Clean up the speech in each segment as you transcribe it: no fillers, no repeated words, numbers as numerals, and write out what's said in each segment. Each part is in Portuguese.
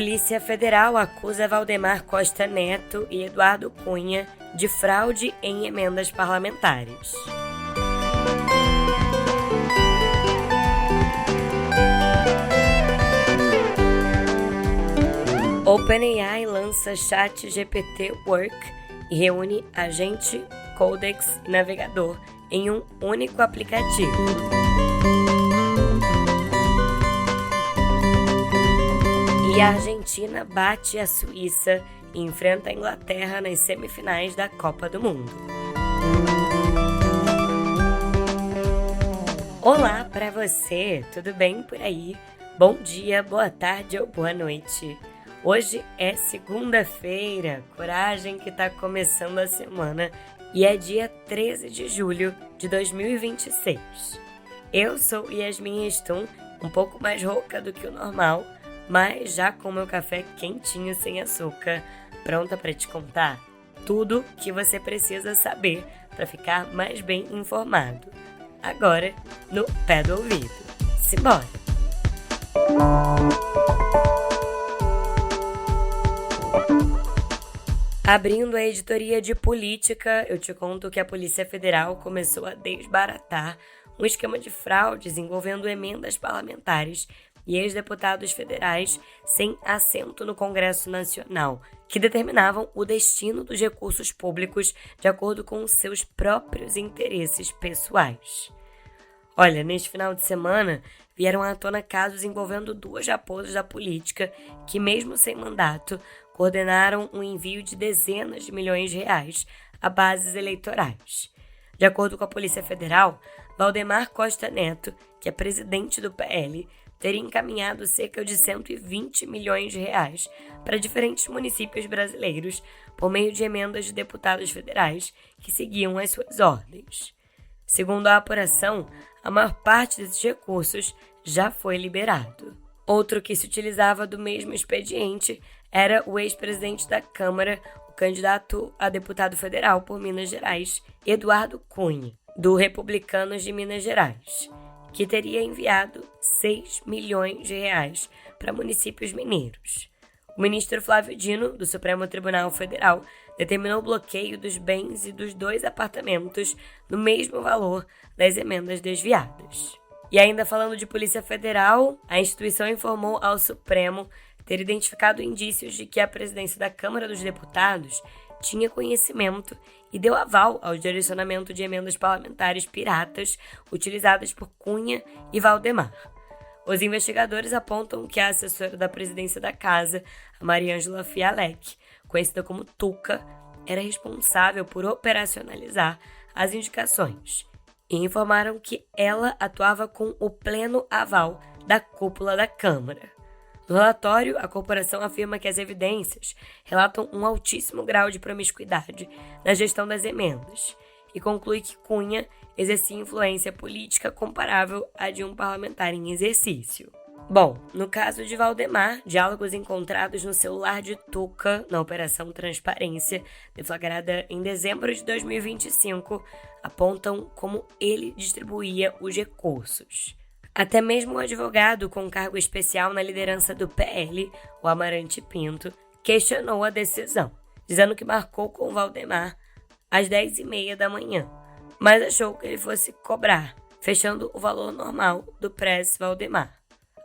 Polícia Federal acusa Valdemar Costa Neto e Eduardo Cunha de fraude em emendas parlamentares. OpenAI lança ChatGPT Work e reúne agente, Codex e navegador em um único aplicativo. E a Argentina bate a Suíça e enfrenta a Inglaterra nas semifinais da Copa do Mundo. Olá para você, tudo bem por aí? Bom dia, boa tarde ou boa noite. Hoje é segunda-feira, coragem que está começando a semana e é dia 13 de julho de 2026. Eu sou Yasmin Stun, um pouco mais rouca do que o normal, mas já com meu café quentinho sem açúcar, pronta para te contar tudo que você precisa saber para ficar mais bem informado. Agora, no pé do ouvido. Simbora! Abrindo a editoria de política, eu te conto que a Polícia Federal começou a desbaratar um esquema de fraudes envolvendo emendas parlamentares e ex-deputados federais sem assento no Congresso Nacional, que determinavam o destino dos recursos públicos de acordo com seus próprios interesses pessoais. Olha, neste final de semana, vieram à tona casos envolvendo duas raposas da política que, mesmo sem mandato, coordenaram um envio de dezenas de milhões de reais a bases eleitorais. De acordo com a Polícia Federal, Valdemar Costa Neto, que é presidente do PL, teria encaminhado cerca de 120 milhões de reais para diferentes municípios brasileiros por meio de emendas de deputados federais que seguiam as suas ordens. Segundo a apuração, a maior parte desses recursos já foi liberado. Outro que se utilizava do mesmo expediente era o ex-presidente da Câmara, o candidato a deputado federal por Minas Gerais, Eduardo Cunha, do Republicanos de Minas Gerais, que teria enviado 6 milhões de reais para municípios mineiros. O ministro Flávio Dino, do Supremo Tribunal Federal, determinou o bloqueio dos bens e dos 2 apartamentos no mesmo valor das emendas desviadas. E ainda falando de Polícia Federal, a instituição informou ao Supremo ter identificado indícios de que a presidência da Câmara dos Deputados tinha conhecimento e deu aval ao direcionamento de emendas parlamentares piratas utilizadas por Cunha e Valdemar. Os investigadores apontam que a assessora da presidência da casa, a Mariângela Fialec, conhecida como Tuca, era responsável por operacionalizar as indicações e informaram que ela atuava com o pleno aval da cúpula da Câmara. No relatório, a corporação afirma que as evidências relatam um altíssimo grau de promiscuidade na gestão das emendas e conclui que Cunha exercia influência política comparável à de um parlamentar em exercício. Bom, no caso de Valdemar, diálogos encontrados no celular de Tuca na Operação Transparência, deflagrada em dezembro de 2025, apontam como ele distribuía os recursos. Até mesmo o advogado com cargo especial na liderança do PL, o Amarante Pinto, questionou a decisão, dizendo que marcou com Valdemar às 10h30 da manhã, mas achou que ele fosse cobrar, fechando o valor normal do Press Valdemar.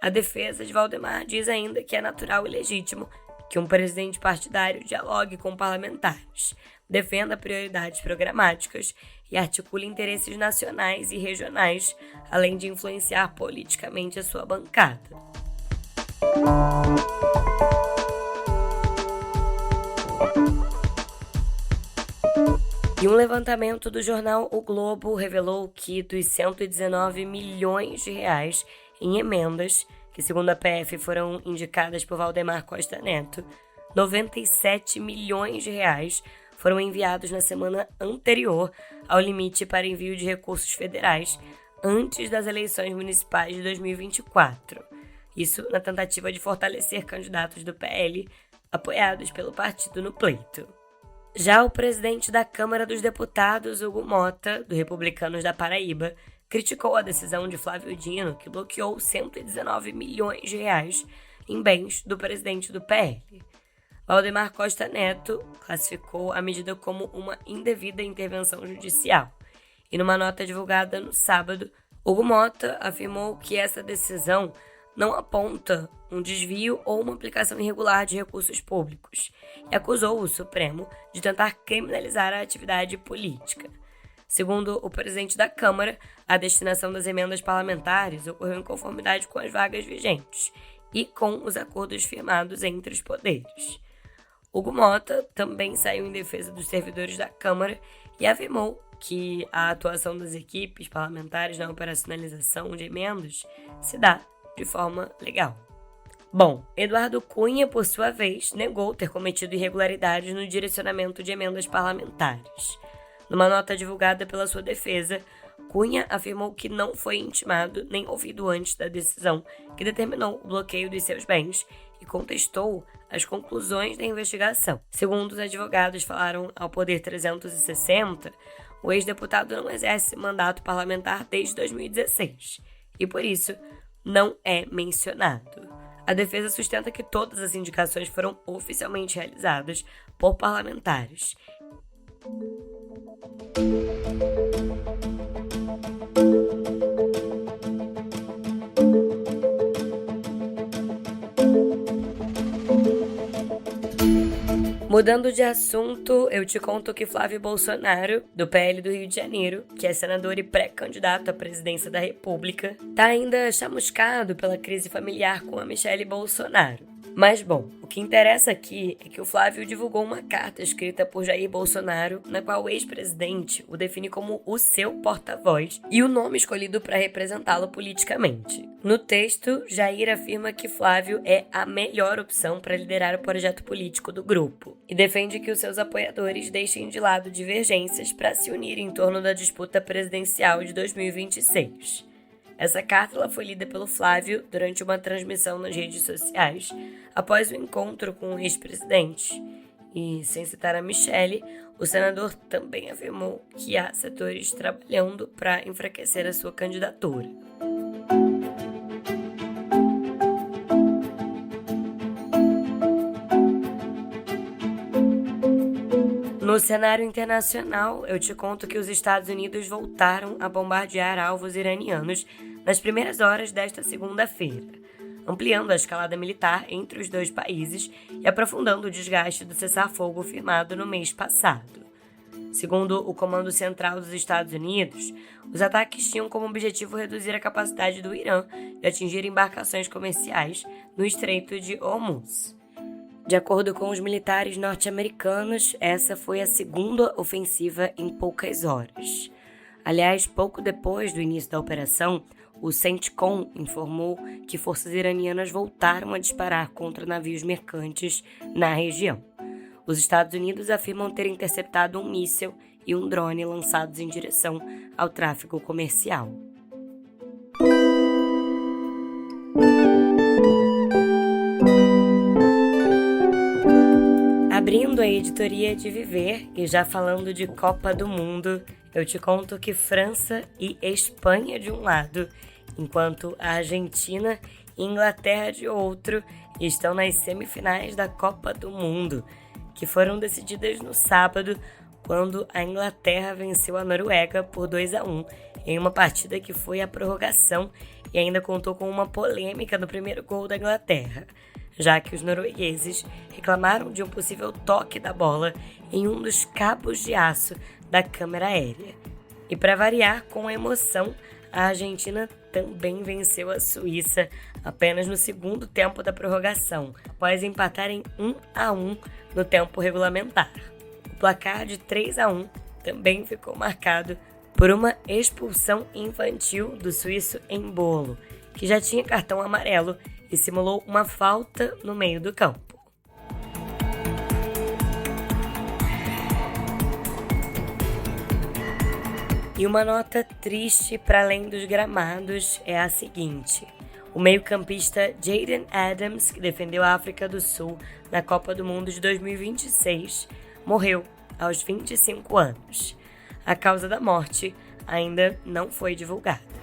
A defesa de Valdemar diz ainda que é natural e legítimo que um presidente partidário dialogue com parlamentares, defenda prioridades programáticas e articule interesses nacionais e regionais, além de influenciar politicamente a sua bancada. E um levantamento do jornal O Globo revelou que dos 119 milhões de reais em emendas, que segundo a PF foram indicadas por Valdemar Costa Neto, 97 milhões de reais foram enviados na semana anterior ao limite para envio de recursos federais antes das eleições municipais de 2024. Isso na tentativa de fortalecer candidatos do PL apoiados pelo partido no pleito. Já o presidente da Câmara dos Deputados, Hugo Mota, do Republicanos da Paraíba, criticou a decisão de Flávio Dino, que bloqueou 119 milhões de reais em bens do presidente do PL. Valdemar Costa Neto classificou a medida como uma indevida intervenção judicial. E numa nota divulgada no sábado, Hugo Mota afirmou que essa decisão não aponta um desvio ou uma aplicação irregular de recursos públicos e acusou o Supremo de tentar criminalizar a atividade política. Segundo o presidente da Câmara, a destinação das emendas parlamentares ocorreu em conformidade com as vagas vigentes e com os acordos firmados entre os poderes. Hugo Mota também saiu em defesa dos servidores da Câmara e afirmou que a atuação das equipes parlamentares na operacionalização de emendas se dá de forma legal. Bom, Eduardo Cunha, por sua vez, negou ter cometido irregularidades no direcionamento de emendas parlamentares. Numa nota divulgada pela sua defesa, Cunha afirmou que não foi intimado nem ouvido antes da decisão que determinou o bloqueio dos seus bens e contestou as conclusões da investigação. Segundo os advogados falaram ao Poder 360, o ex-deputado não exerce mandato parlamentar desde 2016 e, por isso, não é mencionado. A defesa sustenta que todas as indicações foram oficialmente realizadas por parlamentares. Mudando de assunto, eu te conto que Flávio Bolsonaro, do PL do Rio de Janeiro, que é senador e pré-candidato à presidência da República, tá ainda chamuscado pela crise familiar com a Michelle Bolsonaro. Mas, bom, o que interessa aqui é que o Flávio divulgou uma carta escrita por Jair Bolsonaro, na qual o ex-presidente o define como o seu porta-voz e o nome escolhido para representá-lo politicamente. No texto, Jair afirma que Flávio é a melhor opção para liderar o projeto político do grupo e defende que os seus apoiadores deixem de lado divergências para se unir em torno da disputa presidencial de 2026. Essa carta ela foi lida pelo Flávio durante uma transmissão nas redes sociais após o encontro com o ex-presidente. E, sem citar a Michelle, o senador também afirmou que há setores trabalhando para enfraquecer a sua candidatura. No cenário internacional, eu te conto que os Estados Unidos voltaram a bombardear alvos iranianos nas primeiras horas desta segunda-feira, ampliando a escalada militar entre os dois países e aprofundando o desgaste do cessar-fogo firmado no mês passado. Segundo o Comando Central dos Estados Unidos, os ataques tinham como objetivo reduzir a capacidade do Irã de atingir embarcações comerciais no Estreito de Hormuz. De acordo com os militares norte-americanos, essa foi a segunda ofensiva em poucas horas. Aliás, pouco depois do início da operação, o CENTCOM informou que forças iranianas voltaram a disparar contra navios mercantes na região. Os Estados Unidos afirmam ter interceptado um míssil e um drone lançados em direção ao tráfego comercial. Abrindo a editoria de Viver e já falando de Copa do Mundo, eu te conto que França e Espanha de um lado, enquanto a Argentina e Inglaterra de outro estão nas semifinais da Copa do Mundo, que foram decididas no sábado, quando a Inglaterra venceu a Noruega por 2-1 em uma partida que foi à prorrogação e ainda contou com uma polêmica no primeiro gol da Inglaterra, já que os noruegueses reclamaram de um possível toque da bola em um dos cabos de aço da câmera aérea. E para variar com a emoção, a Argentina também venceu a Suíça apenas no segundo tempo da prorrogação, após empatarem 1-1 no tempo regulamentar. O placar de 3-1 também ficou marcado por uma expulsão infantil do suíço Embolo, que já tinha cartão amarelo e simulou uma falta no meio do campo. E uma nota triste para além dos gramados é a seguinte: o meio-campista Jayden Adams, que defendeu a África do Sul na Copa do Mundo de 2026, morreu aos 25 anos. A causa da morte ainda não foi divulgada.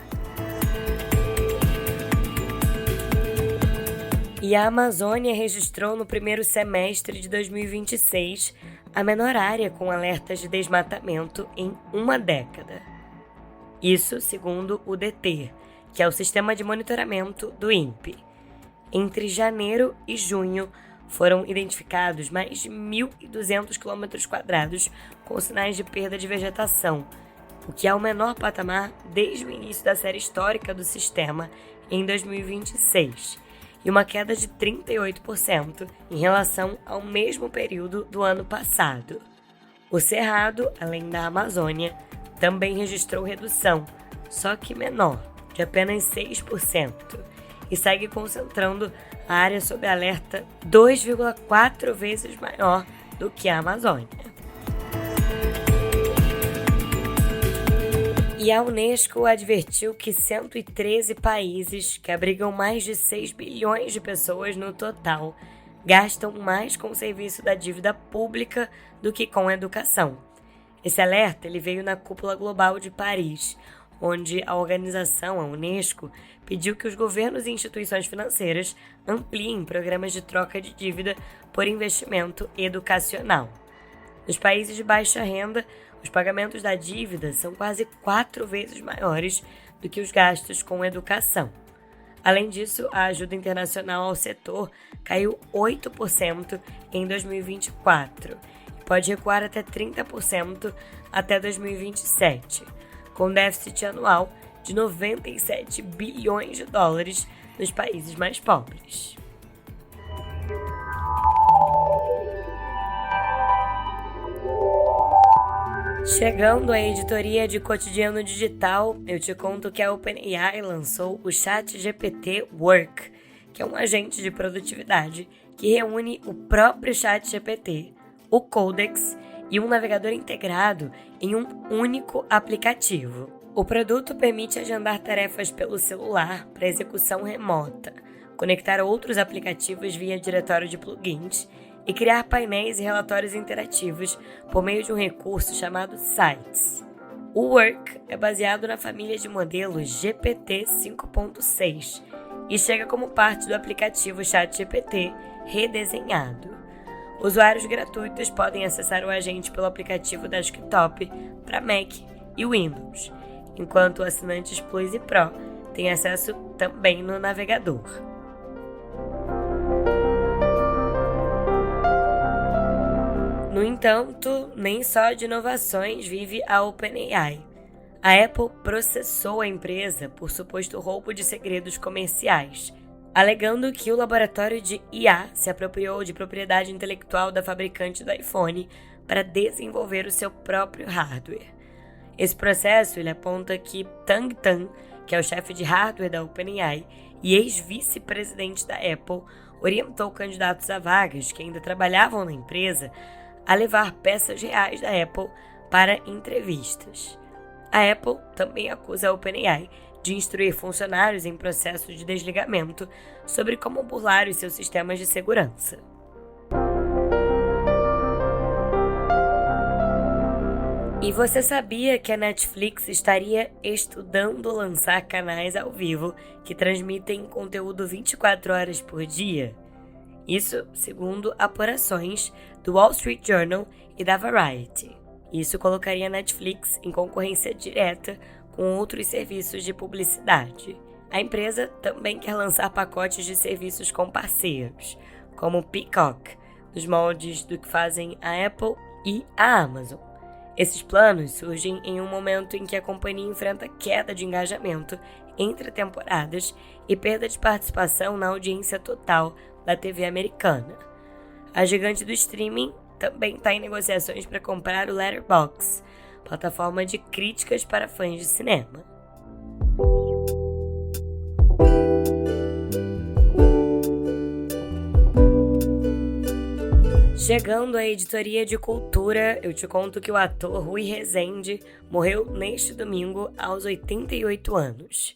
E a Amazônia registrou no primeiro semestre de 2026 a menor área com alertas de desmatamento em uma década. Isso segundo o DT, que é o Sistema de Monitoramento do INPE. Entre janeiro e junho, foram identificados mais de 1.200 km² com sinais de perda de vegetação, o que é o menor patamar desde o início da série histórica do sistema em 2026, e uma queda de 38% em relação ao mesmo período do ano passado. O Cerrado, além da Amazônia, também registrou redução, só que menor, de apenas 6%, e segue concentrando a área sob alerta 2,4 vezes maior do que a Amazônia. E a Unesco advertiu que 113 países, que abrigam mais de 6 bilhões de pessoas no total, gastam mais com o serviço da dívida pública do que com a educação. Esse alerta ele veio na Cúpula Global de Paris, onde a organização, a Unesco, pediu que os governos e instituições financeiras ampliem programas de troca de dívida por investimento educacional. Nos países de baixa renda, os pagamentos da dívida são quase 4 vezes maiores do que os gastos com educação. Além disso, a ajuda internacional ao setor caiu 8% em 2024 e pode recuar até 30% até 2027, com déficit anual de 97 bilhões de dólares nos países mais pobres. Chegando à editoria de Cotidiano Digital, eu te conto que a OpenAI lançou o ChatGPT Work, que é um agente de produtividade que reúne o próprio ChatGPT, o Codex e um navegador integrado em um único aplicativo. O produto permite agendar tarefas pelo celular para execução remota, conectar outros aplicativos via diretório de plugins e criar painéis e relatórios interativos por meio de um recurso chamado Sites. O Work é baseado na família de modelos GPT 5.6 e chega como parte do aplicativo ChatGPT redesenhado. Usuários gratuitos podem acessar o agente pelo aplicativo desktop para Mac e Windows, enquanto assinantes Plus e Pro têm acesso também no navegador. No entanto, nem só de inovações vive a OpenAI. A Apple processou a empresa por suposto roubo de segredos comerciais, alegando que o laboratório de IA se apropriou de propriedade intelectual da fabricante do iPhone para desenvolver o seu próprio hardware. Esse processo ele aponta que Tang Tan, que é o chefe de hardware da OpenAI e ex-vice-presidente da Apple, orientou candidatos a vagas que ainda trabalhavam na empresa a levar peças reais da Apple para entrevistas. A Apple também acusa a OpenAI de instruir funcionários em processo de desligamento sobre como burlar os seus sistemas de segurança. E você sabia que a Netflix estaria estudando lançar canais ao vivo que transmitem conteúdo 24 horas por dia? Isso segundo apurações do Wall Street Journal e da Variety. Isso colocaria a Netflix em concorrência direta com outros serviços de publicidade. A empresa também quer lançar pacotes de serviços com parceiros, como o Peacock, nos moldes do que fazem a Apple e a Amazon. Esses planos surgem em um momento em que a companhia enfrenta queda de engajamento entre temporadas e perda de participação na audiência total da TV americana. A gigante do streaming também está em negociações para comprar o Letterboxd, plataforma de críticas para fãs de cinema. Chegando à editoria de cultura, eu te conto que o ator Rui Rezende morreu neste domingo aos 88 anos.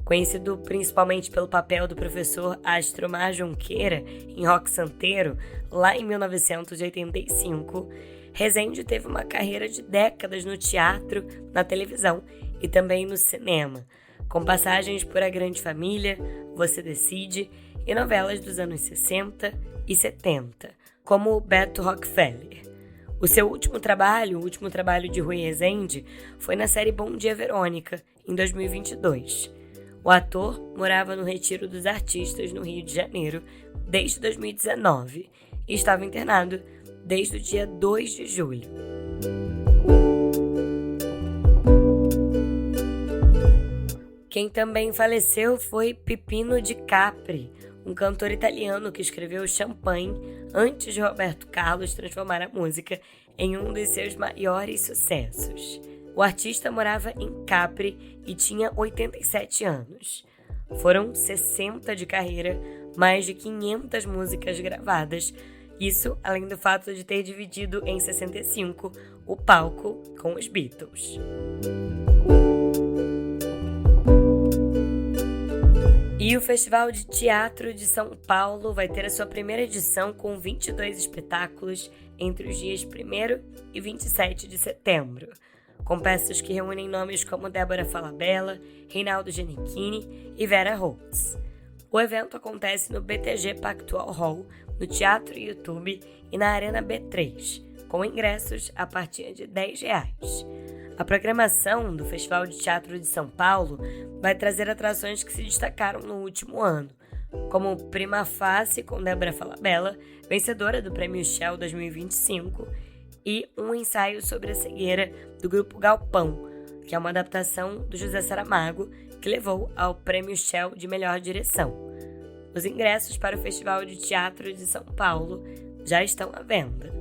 Conhecido principalmente pelo papel do professor Astromar Junqueira em Roque Santeiro, lá em 1985, Rezende teve uma carreira de décadas no teatro, na televisão e também no cinema, com passagens por A Grande Família, Você Decide e novelas dos anos 60 e 70, como o Beto Rockefeller. O seu último trabalho, o último trabalho de Rui Rezende, foi na série Bom Dia Verônica, em 2022. O ator morava no Retiro dos Artistas, no Rio de Janeiro, desde 2019 e estava internado desde o dia 2 de julho. Quem também faleceu foi Pipino Di Capri, um cantor italiano que escreveu Champagne antes de Roberto Carlos transformar a música em um dos seus maiores sucessos. O artista morava em Capri e tinha 87 anos. Foram 60 de carreira, mais de 500 músicas gravadas, isso além do fato de ter dividido em 65 o palco com os Beatles. E o Festival de Teatro de São Paulo vai ter a sua primeira edição com 22 espetáculos entre os dias 1º e 27 de setembro, com peças que reúnem nomes como Débora Falabella, Reinaldo Giannichini e Vera Holtz. O evento acontece no BTG Pactual Hall, no Teatro YouTube e na Arena B3, com ingressos a partir de R$10. A programação do Festival de Teatro de São Paulo vai trazer atrações que se destacaram no último ano, como Prima Facie com Débora Falabella, vencedora do Prêmio Shell 2025, e um ensaio sobre a cegueira do grupo Galpão, que é uma adaptação do José Saramago, que levou ao Prêmio Shell de Melhor Direção. Os ingressos para o Festival de Teatro de São Paulo já estão à venda.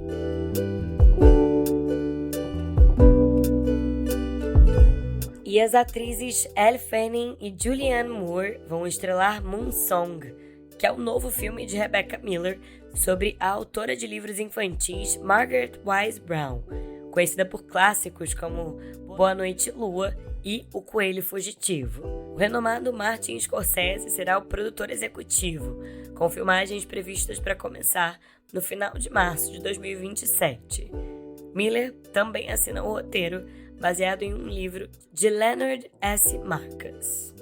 E as atrizes Elle Fanning e Julianne Moore vão estrelar Moonsong, que é o novo filme de Rebecca Miller sobre a autora de livros infantis Margaret Wise Brown, conhecida por clássicos como Boa Noite Lua e O Coelho Fugitivo. O renomado Martin Scorsese será o produtor executivo, com filmagens previstas para começar no final de março de 2027. Miller também assina o roteiro, baseado em um livro de Leonard S. Marcus.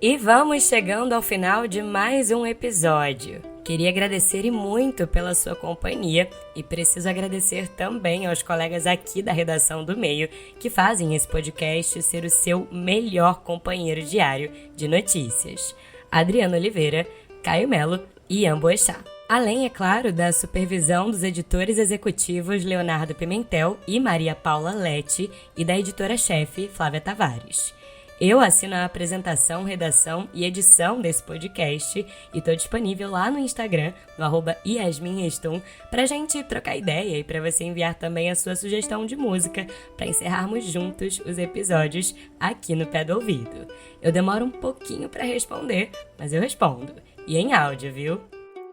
E vamos chegando ao final de mais um episódio. Queria agradecer e muito pela sua companhia e preciso agradecer também aos colegas aqui da redação do Meio que fazem esse podcast ser o seu melhor companheiro diário de notícias. Adriana Oliveira, Caio Melo e Ian Boechat. Além, é claro, da supervisão dos editores executivos Leonardo Pimentel e Maria Paula Lete e da editora-chefe Flávia Tavares. Eu assino a apresentação, redação e edição desse podcast e estou disponível lá no Instagram, no @yasminrestum, pra gente trocar ideia e para você enviar também a sua sugestão de música para encerrarmos juntos os episódios aqui no Pé do Ouvido. Eu demoro um pouquinho para responder, mas eu respondo. E em áudio, viu?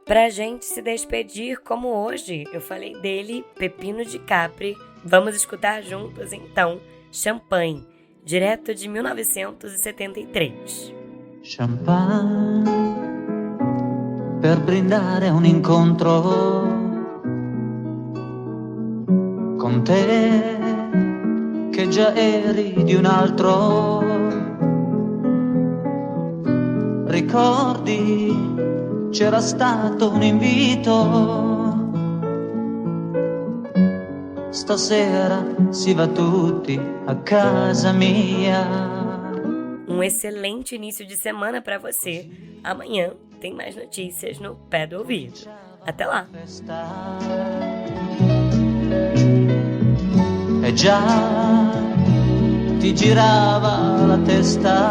Pra gente se despedir, como hoje eu falei dele, Pipino Di Capri, vamos escutar juntos então Champagne, direto de 1973. Champagne per brindare un incontro con te che già eri di un altro. Ricordi, c'era stato un invito. Stasera si va tutti a casa mia. Um excelente início de semana para você. Amanhã tem mais notícias no Pé do Ouvido. Até lá! E già ti girava la testa.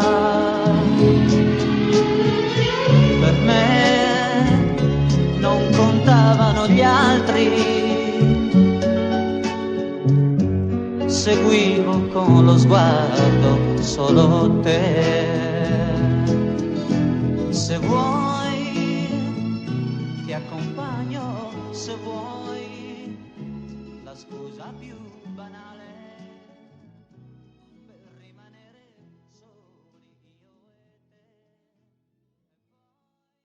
Per me non contavano gli altri. Seguivo con lo sguardo solo te. Se vuoi ti accompagno, se vuoi la scusa più banale.